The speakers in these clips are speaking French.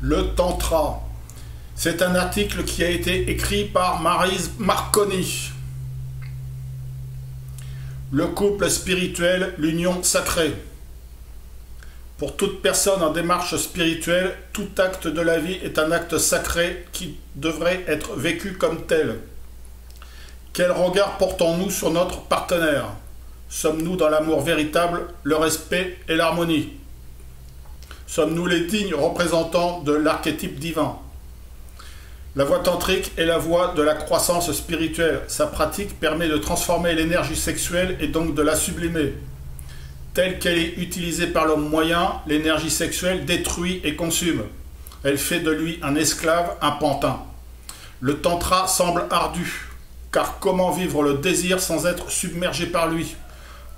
Le Tantra. C'est un article qui a été écrit par Maryse Marconi. Le couple spirituel, l'union sacrée. Pour toute personne en démarche spirituelle, tout acte de la vie est un acte sacré qui devrait être vécu comme tel. Quel regard portons-nous sur notre partenaire? Sommes-nous dans l'amour véritable, le respect et l'harmonie? Sommes-nous les dignes représentants de l'archétype divin? La voie tantrique est la voie de la croissance spirituelle. Sa pratique permet de transformer l'énergie sexuelle et donc de la sublimer. Telle qu'elle est utilisée par l'homme moyen, l'énergie sexuelle détruit et consume. Elle fait de lui un esclave, un pantin. Le tantra semble ardu, car comment vivre le désir sans être submergé par lui?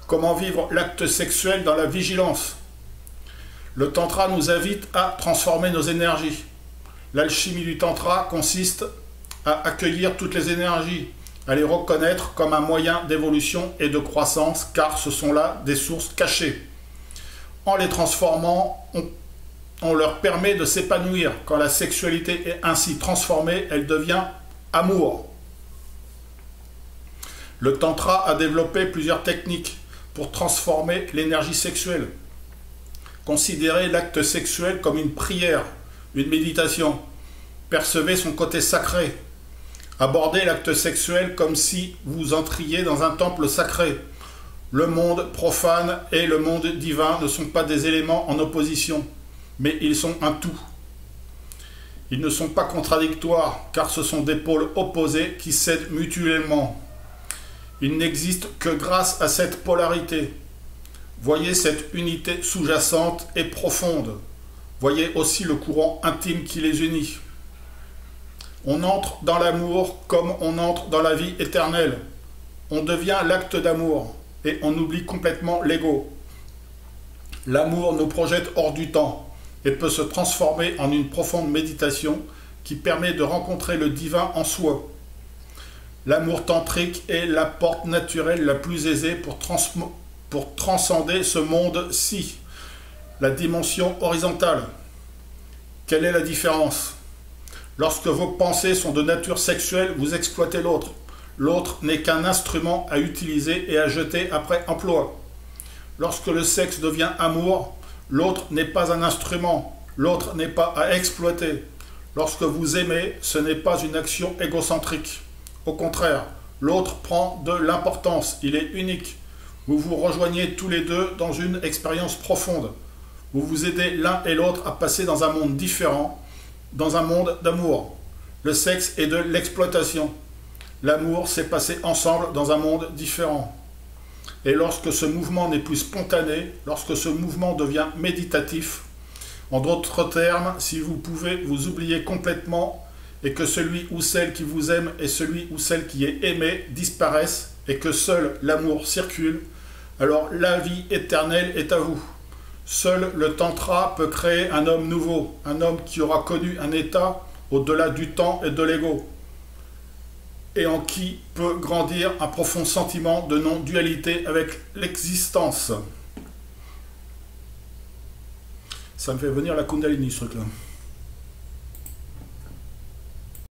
Comment vivre l'acte sexuel dans la vigilance? Le tantra nous invite à transformer nos énergies. L'alchimie du tantra consiste à accueillir toutes les énergies, à les reconnaître comme un moyen d'évolution et de croissance, car ce sont là des sources cachées. En les transformant, on leur permet de s'épanouir. Quand la sexualité est ainsi transformée, elle devient amour. Le tantra a développé plusieurs techniques pour transformer l'énergie sexuelle. Considérez l'acte sexuel comme une prière, une méditation. Percevez son côté sacré. Abordez l'acte sexuel comme si vous entriez dans un temple sacré. Le monde profane et le monde divin ne sont pas des éléments en opposition, mais ils sont un tout. Ils ne sont pas contradictoires, car ce sont des pôles opposés qui s'aident mutuellement. Ils n'existent que grâce à cette polarité. Voyez cette unité sous-jacente et profonde. Voyez aussi le courant intime qui les unit. On entre dans l'amour comme on entre dans la vie éternelle. On devient l'acte d'amour et on oublie complètement l'ego. L'amour nous projette hors du temps et peut se transformer en une profonde méditation qui permet de rencontrer le divin en soi. L'amour tantrique est la porte naturelle la plus aisée pour transcender ce monde-ci, la dimension horizontale. Quelle est la différence? Lorsque vos pensées sont de nature sexuelle, vous exploitez l'autre. L'autre n'est qu'un instrument à utiliser et à jeter après emploi. Lorsque le sexe devient amour, l'autre n'est pas un instrument, l'autre n'est pas à exploiter. Lorsque vous aimez, ce n'est pas une action égocentrique. Au contraire, l'autre prend de l'importance, il est unique. Vous vous rejoignez tous les deux dans une expérience profonde. Vous vous aidez l'un et l'autre à passer dans un monde différent, dans un monde d'amour. Le sexe est de l'exploitation. L'amour, c'est passer ensemble dans un monde différent. Et lorsque ce mouvement n'est plus spontané, lorsque ce mouvement devient méditatif, en d'autres termes, si vous pouvez vous oublier complètement et que celui ou celle qui vous aime et celui ou celle qui est aimé disparaissent et que seul l'amour circule, alors la vie éternelle est à vous. Seul le tantra peut créer un homme nouveau, un homme qui aura connu un état au-delà du temps et de l'ego, et en qui peut grandir un profond sentiment de non-dualité avec l'existence. Ça me fait venir la Kundalini, ce truc-là.